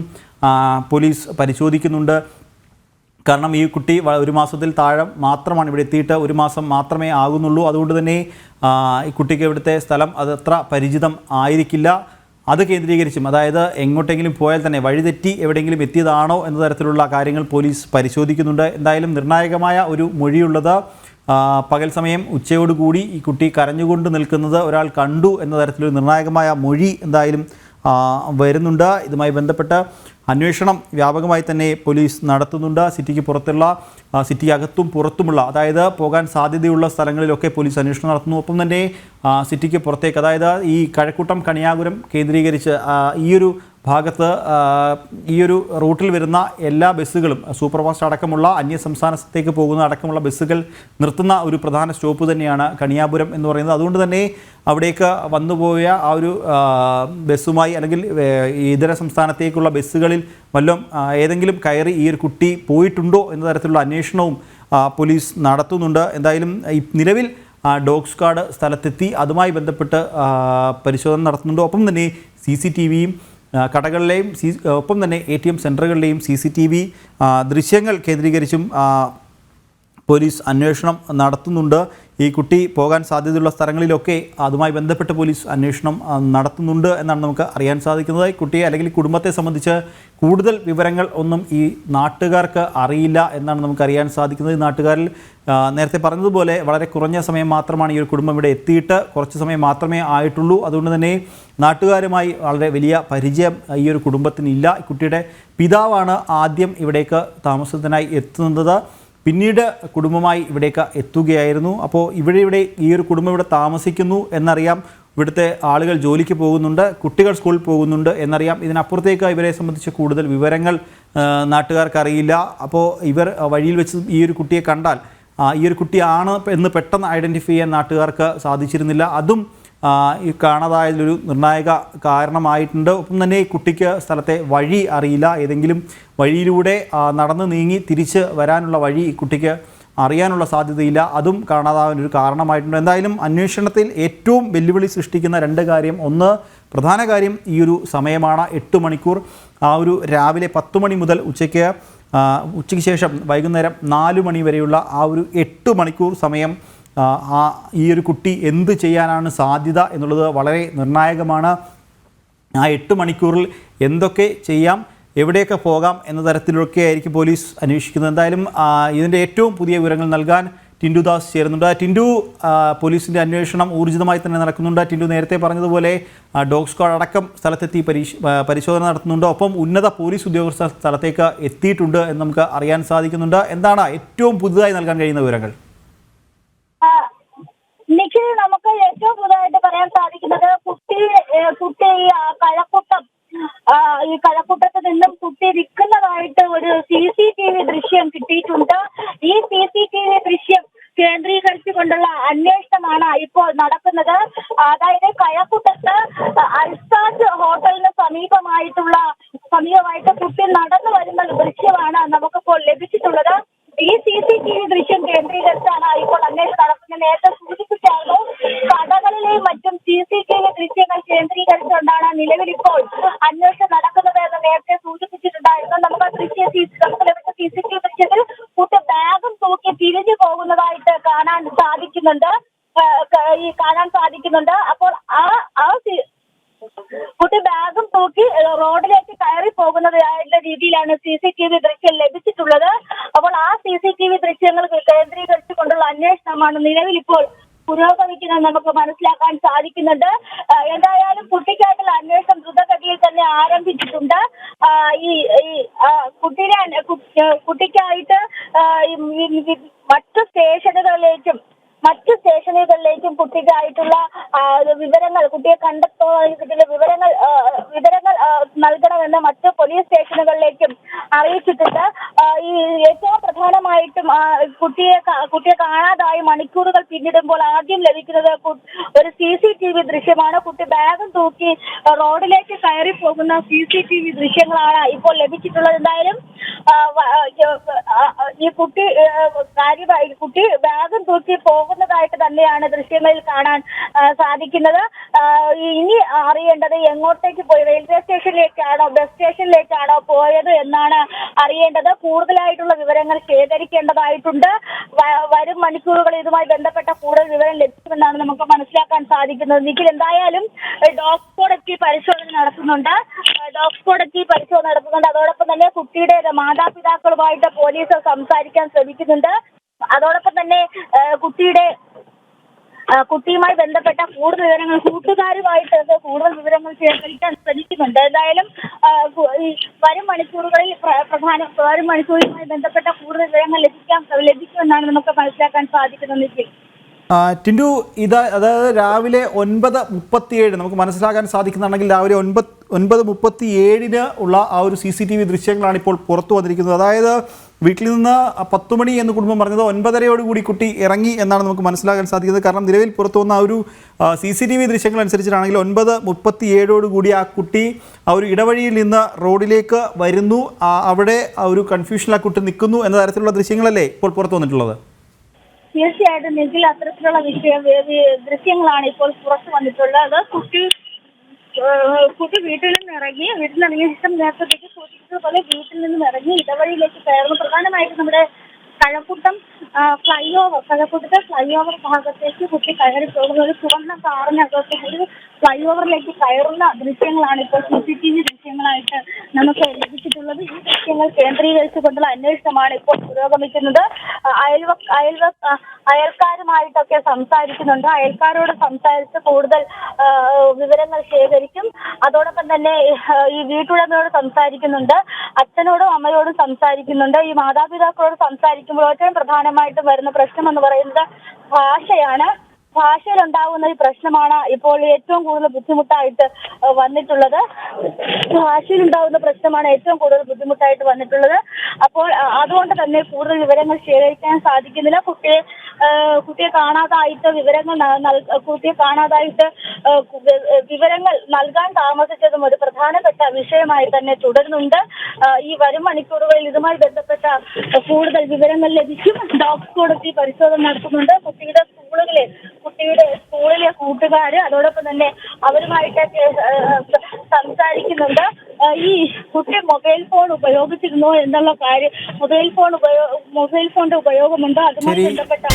പോലീസ് പരിശോധിക്കുന്നുണ്ട്. കാരണം ഈ കുട്ടി 1 മാസത്തിൽ താഴെ മാത്രമാണ് ഇവിടെ എത്തിയിട്ട് 1 മാസം മാത്രമേ ആകുന്നുള്ളൂ. അതുകൊണ്ട് തന്നെ ഈ കുട്ടിക്ക് ഇവിടുത്തെ സ്ഥലം അതത്ര പരിചിതം ആയിരിക്കില്ല. അത് കേന്ദ്രീകരിച്ചും, അതായത് എങ്ങോട്ടെങ്കിലും പോയാൽ തന്നെ വഴിതെറ്റി എവിടെയെങ്കിലും എത്തിയതാണോ എന്ന തരത്തിലുള്ള കാര്യങ്ങൾ പോലീസ് പരിശോധിക്കുന്നുണ്ട്. എന്തായാലും നിർണായകമായ ഒരു മൊഴിയുള്ളത് പകൽ സമയം ഉച്ചയോടുകൂടി ഈ കുട്ടി കരഞ്ഞുകൊണ്ട് നിൽക്കുന്നത് ഒരാൾ കണ്ടു എന്ന തരത്തിലൊരു നിർണായകമായ മൊഴി എന്തായാലും വരുന്നുണ്ട്. ഇതുമായി ബന്ധപ്പെട്ട് അന്വേഷണം വ്യാപകമായി തന്നെ പോലീസ് നടത്തുന്നുണ്ട്. സിറ്റിക്ക് പുറത്തുള്ള, സിറ്റി അകത്തും പുറത്തുമുള്ള, അതായത് പോകാൻ സാധ്യതയുള്ള സ്ഥലങ്ങളിലൊക്കെ പോലീസ് അന്വേഷണം നടത്തുന്നു. ഒപ്പം തന്നെ സിറ്റിക്ക് പുറത്തേക്ക്, അതായത് ഈ കഴക്കൂട്ടം കണിയാപുരം കേന്ദ്രീകരിച്ച് ഈ ഒരു ഭാഗത്ത് ഈ ഒരു റൂട്ടിൽ വരുന്ന എല്ലാ ബസ്സുകളും സൂപ്പർഫാസ്റ്റ് അടക്കമുള്ള അന്യസംസ്ഥാനത്തേക്ക് പോകുന്ന അടക്കമുള്ള ബസ്സുകൾ നിർത്തുന്ന ഒരു പ്രധാന സ്റ്റോപ്പ് തന്നെയാണ് കണിയാപുരം എന്ന് പറയുന്നത്. അതുകൊണ്ട് തന്നെ അവിടേക്ക് വന്നുപോയ ആ ഒരു ബസ്സുമായി അല്ലെങ്കിൽ ഇതര സംസ്ഥാനത്തേക്കുള്ള ബസ്സുകളിൽ വല്ലതും ഏതെങ്കിലും കയറി ഈ ഒരു കുട്ടി പോയിട്ടുണ്ടോ എന്ന തരത്തിലുള്ള അന്വേഷണവും പോലീസ് നടത്തുന്നുണ്ട്. എന്തായാലും നിലവിൽ ഡോഗ് സ്ക്വാഡ് സ്ഥലത്തെത്തി അതുമായി ബന്ധപ്പെട്ട് പരിശോധന നടത്തുന്നുണ്ട്. ഒപ്പം തന്നെ CCTVയും കടകളിലെയും ഒപ്പം തന്നെ ATM സെൻ്ററുകളിലെയും CCTV ദൃശ്യങ്ങൾ കേന്ദ്രീകരിച്ചും പോലീസ് അന്വേഷണം നടത്തുന്നുണ്ട്. ഈ കുട്ടി പോകാൻ സാധ്യതയുള്ള സ്ഥലങ്ങളിലൊക്കെ അതുമായി ബന്ധപ്പെട്ട് പോലീസ് അന്വേഷണം നടത്തുന്നുണ്ട് എന്നാണ് നമുക്ക് അറിയാൻ സാധിക്കുന്നത്. കുട്ടിയെ അല്ലെങ്കിൽ കുടുംബത്തെ സംബന്ധിച്ച് കൂടുതൽ വിവരങ്ങൾ ഒന്നും ഈ നാട്ടുകാർക്ക് അറിയില്ല എന്നാണ് നമുക്കറിയാൻ സാധിക്കുന്നത്. ഈ നാട്ടുകാരിൽ നേരത്തെ പറഞ്ഞതുപോലെ വളരെ കുറഞ്ഞ സമയം മാത്രമാണ് ഈ ഒരു കുടുംബം ഇവിടെ എത്തിയിട്ട് കുറച്ച് സമയം മാത്രമേ ആയിട്ടുള്ളൂ. അതുകൊണ്ട് തന്നെ നാട്ടുകാരുമായി വളരെ വലിയ പരിചയം ഈ ഒരു കുടുംബത്തിനില്ല. കുട്ടിയുടെ പിതാവാണ് ആദ്യം ഇവിടേക്ക് താമസത്തിനായി എത്തുന്നത്, പിന്നീട് കുടുംബമായി ഇവിടേക്ക് എത്തുകയായിരുന്നു. അപ്പോൾ ഇവിടെ ഈ ഒരു കുടുംബം ഇവിടെ താമസിക്കുന്നു എന്നറിയാം, ഇവിടുത്തെ ആളുകൾ ജോലിക്ക് പോകുന്നുണ്ട്, കുട്ടികൾ സ്കൂളിൽ പോകുന്നുണ്ട് എന്നറിയാം. ഇതിനപ്പുറത്തേക്ക് ഇവരെ സംബന്ധിച്ച് കൂടുതൽ വിവരങ്ങൾ നാട്ടുകാർക്കറിയില്ല. അപ്പോൾ ഇവർ വഴിയിൽ വെച്ച് ഈ ഒരു കുട്ടിയെ കണ്ടാൽ ഈ ഒരു കുട്ടിയാണ് എന്ന് പെട്ടെന്ന് ഐഡൻറ്റിഫൈ ചെയ്യാൻ നാട്ടുകാർക്ക് സാധിച്ചിരുന്നില്ല. അതും ഈ കാണാതായതിലൊരു നിർണായക കാരണമായിട്ടുണ്ട്. ഒപ്പം തന്നെ ഈ കുട്ടിക്ക് സ്ഥലത്തെ വഴി അറിയില്ല, ഏതെങ്കിലും വഴിയിലൂടെ നടന്ന് നീങ്ങി തിരിച്ച് വരാനുള്ള വഴി ഈ കുട്ടിക്ക് അറിയാനുള്ള സാധ്യതയില്ല, അതും കാണാതാവാനൊരു കാരണമായിട്ടുണ്ട്. എന്തായാലും അന്വേഷണത്തിൽ ഏറ്റവും വെല്ലുവിളി സൃഷ്ടിക്കുന്ന 2 കാര്യം, ഒന്ന് പ്രധാന കാര്യം ഈ ഒരു സമയമാണ്, 8 മണിക്കൂർ. ആ ഒരു രാവിലെ 10 മണി മുതൽ ഉച്ചയ്ക്ക് ശേഷം വൈകുന്നേരം 4 മണി വരെയുള്ള ആ ഒരു 8 മണിക്കൂർ സമയം ഈ ഒരു കുട്ടി എന്ത് ചെയ്യാനാണ് സാധ്യത എന്നുള്ളത് വളരെ നിർണായകമാണ്. ആ 8 മണിക്കൂറിൽ എന്തൊക്കെ ചെയ്യാം, എവിടെയൊക്കെ പോകാം എന്ന തരത്തിലൊക്കെ ആയിരിക്കും പോലീസ് അന്വേഷിക്കുന്നത്. എന്തായാലും ഇതിൻ്റെ ഏറ്റവും പുതിയ വിവരങ്ങൾ നൽകാൻ ടിൻഡു ദാസ് ചേരുന്നുണ്ട്. ടിൻഡു, പോലീസിൻ്റെ അന്വേഷണം ഊർജിതമായി തന്നെ നടക്കുന്നുണ്ട്. ടിൻഡു നേരത്തെ പറഞ്ഞതുപോലെ ഡോഗ് സ്ക്വാഡ് അടക്കം സ്ഥലത്തെത്തി പരിശോധന നടത്തുന്നുണ്ട്. ഒപ്പം ഉന്നത പോലീസ് ഉദ്യോഗസ്ഥർ സ്ഥലത്തേക്ക് എത്തിയിട്ടുണ്ട് എന്ന് നമുക്ക് അറിയാൻ സാധിക്കുന്നുണ്ട്. എന്താണ് ഏറ്റവും പുതുതായി നൽകാൻ കഴിയുന്ന വിവരങ്ങൾ? നിഖിൽ, നമുക്ക് ഏറ്റവും പുതുതായിട്ട് പറയാൻ സാധിക്കുന്നത് കുട്ടി ഈ കഴക്കൂട്ടത്ത് നിന്നും കുട്ടി നിൽക്കുന്നതായിട്ട് ഒരു CCTV ദൃശ്യം കിട്ടിയിട്ടുണ്ട്. ഈ CCTV ദൃശ്യം കേന്ദ്രീകരിച്ചുകൊണ്ടുള്ള അന്വേഷണമാണ് ഇപ്പോൾ നടക്കുന്നത്. അതായത് കഴക്കൂട്ടത്ത് അൽസാജ് ഹോട്ടലിന് സമീപമായിട്ട് കുട്ടി നടന്നു വരുന്ന ദൃശ്യമാണ് നമുക്കിപ്പോൾ ലഭിച്ചിട്ടുള്ളത്. ഈ CCTV ദൃശ്യം കേന്ദ്രീകരിച്ചാണ് ഇപ്പോൾ അന്വേഷണം നടക്കുന്നത്. നേരത്തെ സൂചിപ്പിച്ചായിരുന്നു, കടകളിലെയും മറ്റും CCTV ദൃശ്യങ്ങൾ കേന്ദ്രീകരിച്ചുകൊണ്ടാണ് നിലവിൽ ഇപ്പോൾ അന്വേഷണം നടക്കുന്നത് എന്ന് നേരത്തെ സൂചിപ്പിച്ചിട്ടുണ്ടായിരുന്നു. നമുക്ക് ലഭിച്ച CCTV ദൃശ്യത്തിൽ കുട്ടി ബാഗും തൂക്കി തിരിഞ്ഞു പോകുന്നതായിട്ട് കാണാൻ സാധിക്കുന്നുണ്ട്. അപ്പോൾ കുട്ടി ബാഗും തൂക്കി റോഡിലേക്ക് കയറി പോകുന്നതായുള്ള രീതിയിലാണ് CCTV ദൃശ്യം ലഭിച്ചിട്ടുള്ളത്. അപ്പോൾ ആ CCTV ദൃശ്യങ്ങൾ കേന്ദ്രീകരിച്ചുകൊണ്ടുള്ള അന്വേഷണമാണ് നിലവിൽ ഇപ്പോൾ പുരോഗമിക്കുന്നത് നമുക്ക് മനസ്സിലാക്കാൻ സാധിക്കുന്നുണ്ട്. എന്തായാലും കുട്ടിക്കായിട്ടുള്ള അന്വേഷണം ദ്രുതഗതിയിൽ തന്നെ ആരംഭിച്ചിട്ടുണ്ട്. ഈ കുട്ടിക്കായിട്ട് മറ്റു സ്റ്റേഷനുകളിലേക്കും കുട്ടിക്കായിട്ടുള്ള വിവരങ്ങൾ, കുട്ടിയെ കണ്ടെത്തുന്നതിനുള്ള വിവരങ്ങൾ നൽകണമെന്ന് മറ്റു പോലീസ് സ്റ്റേഷനുകളിലേക്കും അറിയിച്ചിട്ടുണ്ട്. ഈ ഏറ്റവും പ്രധാനമായിട്ടും കുട്ടിയെ കാണാതായി മണിക്കൂറുകൾ പിന്നിടുമ്പോൾ ആദ്യം ലഭിക്കുന്നത് ഒരു CCTV ദൃശ്യമാണ്. കുട്ടി ബാഗും തൂക്കി റോഡിലേക്ക് കയറി പോകുന്ന CCTV ദൃശ്യങ്ങളാണ് ഇപ്പോൾ ലഭിച്ചിട്ടുള്ളത്. എന്തായാലും ഈ കുട്ടി ബാഗും തൂക്കി പോകുന്നതായിട്ട് തന്നെയാണ് ദൃശ്യങ്ങളിൽ കാണാൻ സാധിക്കുന്നത്. ഇനി അറിയേണ്ടത് എങ്ങോട്ടേക്ക് പോയി, റെയിൽവേ സ്റ്റേഷനിലേക്കാണോ ബസ് സ്റ്റേഷനിലേക്കാണോ പോയത് എന്നാണ് അറിയേണ്ടത്. കൂടുതലായിട്ടുള്ള വിവരങ്ങൾ ശേഖരിക്കേണ്ടതായിട്ടുണ്ട്. വരും മണിക്കൂറുകളിൽ ഇതുമായി ബന്ധപ്പെട്ട കൂടുതൽ വിവരം ലഭിക്കുമെന്നാണ് നമുക്ക് മനസ്സിലാക്കാൻ സാധിക്കുന്നത്. നിഖിൽ, എന്തായാലും ഡോഗ് സ്ക്വാഡ് എത്തി പരിശോധന നടത്തുന്നുണ്ട്. അതോടൊപ്പം തന്നെ കുട്ടിയുടെ മാതാപിതാക്കളുമായിട്ട് പോലീസ് സംസാരിക്കാൻ ശ്രമിക്കുന്നുണ്ട്. അതോടൊപ്പം തന്നെ കുട്ടിയുമായി ബന്ധപ്പെട്ട കൂടുതൽ വിവരങ്ങൾ, കൂട്ടുകാരുമായിട്ട് കൂടുതൽ വിവരങ്ങൾ ശേഖരിക്കാൻ ശ്രമിക്കുന്നുണ്ട്. എന്തായാലും വരും മണിക്കൂറുമായി ബന്ധപ്പെട്ട കൂടുതൽ വിവരങ്ങൾ ലഭിക്കുമെന്നാണ് നമുക്ക് മനസ്സിലാക്കാൻ സാധിക്കുന്നത്. നിഖിൽ, ടിൻഡു, അതായത് രാവിലെ 9:37 നമുക്ക് മനസ്സിലാക്കാൻ സാധിക്കുന്നതാണെങ്കിൽ രാവിലെ 9:37 ഉള്ള ആ ഒരു CCTV ദൃശ്യങ്ങളാണ് ഇപ്പോൾ പുറത്തു വന്നിരിക്കുന്നത്. അതായത് വീട്ടിൽ നിന്ന് 10 മണി എന്ന് കുടുംബം പറഞ്ഞത് 9:30 കുട്ടി ഇറങ്ങി എന്നാണ് നമുക്ക് മനസ്സിലാക്കാൻ സാധിക്കുന്നത്. കാരണം നിലവിൽ പുറത്തു വന്ന ആ ഒരു CCTV ദൃശ്യങ്ങൾ അനുസരിച്ചിട്ടാണെങ്കിൽ 9:37 ആ കുട്ടി ആ ഒരു ഇടവഴിയിൽ നിന്ന് റോഡിലേക്ക് വരുന്നു. അവിടെ ആ ഒരു കൺഫ്യൂഷനിൽ ആ കുട്ടി നിൽക്കുന്നു എന്ന തരത്തിലുള്ള ദൃശ്യങ്ങളല്ലേ ഇപ്പോൾ പുറത്തു വന്നിട്ടുള്ളത്? തീർച്ചയായിട്ടും നിഖിൽ, അത്തരത്തിലുള്ള ദൃശ്യങ്ങളാണ് ഇപ്പോൾ പുറത്തു വന്നിട്ടുള്ളത്. കുട്ടി വീട്ടിൽ നിന്നിറങ്ങിയ ശേഷം നേരത്തെ സൂചിപ്പിച്ചതുപോലെ വീട്ടിൽ നിന്നും ഇറങ്ങി ഇടവഴിയിലേക്ക് കയറുന്നു. പ്രധാനമായിട്ടും നമ്മുടെ കഴക്കൂട്ടത്തെ ഫ്ലൈ ഓവർ ഭാഗത്തേക്ക് കുട്ടി കയറി പോകുന്ന ഒരു ചുവന്ന കാറിനകത്ത് ഒരു ഫ്ലൈ ഓവറിലേക്ക് കയറുന്ന ദൃശ്യങ്ങളാണ് ഇപ്പോൾ CCTV ദൃശ്യങ്ങളായിട്ട് നമുക്ക് ലഭിച്ചിട്ടുള്ളത്. ഈ ദൃശ്യങ്ങൾ കേന്ദ്രീകരിച്ചുകൊണ്ടുള്ള അന്വേഷണമാണ് ഇപ്പോൾ പുരോഗമിക്കുന്നത്. അയൽക്കാരുമായിട്ടൊക്കെ സംസാരിക്കുന്നുണ്ട്. അയൽക്കാരോട് സംസാരിച്ച് കൂടുതൽ വിവരങ്ങൾ ശേഖരിക്കും. അതോടൊപ്പം തന്നെ ഈ വീട്ടുടമയോട് സംസാരിക്കുന്നുണ്ട്, അച്ഛനോടും അമ്മയോടും സംസാരിക്കുന്നുണ്ട്. ഈ മാതാപിതാക്കളോട് സംസാരിക്കുമ്പോൾ ഏറ്റവും പ്രധാനമായിട്ടും വരുന്ന പ്രശ്നം എന്ന് പറയുന്നത് ഭാഷയിലുണ്ടാകുന്ന ഒരു പ്രശ്നമാണ് ഇപ്പോൾ ഏറ്റവും കൂടുതൽ ബുദ്ധിമുട്ടായിട്ട് വന്നിട്ടുള്ളത്. അപ്പോൾ അതുകൊണ്ട് തന്നെ കൂടുതൽ വിവരങ്ങൾ ശേഖരിക്കാൻ സാധിക്കുന്നില്ല. കുട്ടിയെ കാണാതായിട്ട് വിവരങ്ങൾ നൽകാൻ താമസിച്ചതും ഒരു പ്രധാനപ്പെട്ട വിഷയമായി തന്നെ തുടരുന്നുണ്ട്. ഈ വരും മണിക്കൂറുകളിൽ ഇതുമായി ബന്ധപ്പെട്ട കൂടുതൽ വിവരങ്ങൾ ലഭിക്കും. ഡോഗ് സ്ക്വാഡ് എത്തി പരിശോധന നടത്തുന്നുണ്ട്. കുട്ടിയുടെ സ്കൂളിലെ കൂട്ടുകാര് അതോടൊപ്പം തന്നെ അവരുമായിട്ടൊക്കെ സംസാരിക്കുന്നുണ്ട്. ഈ കുട്ടി മൊബൈൽ ഫോൺ ഉപയോഗിച്ചിരുന്നോ എന്നുള്ള കാര്യം, മൊബൈൽ ഫോണിന്റെ ഉപയോഗമുണ്ടോ അതുമായി ബന്ധപ്പെട്ട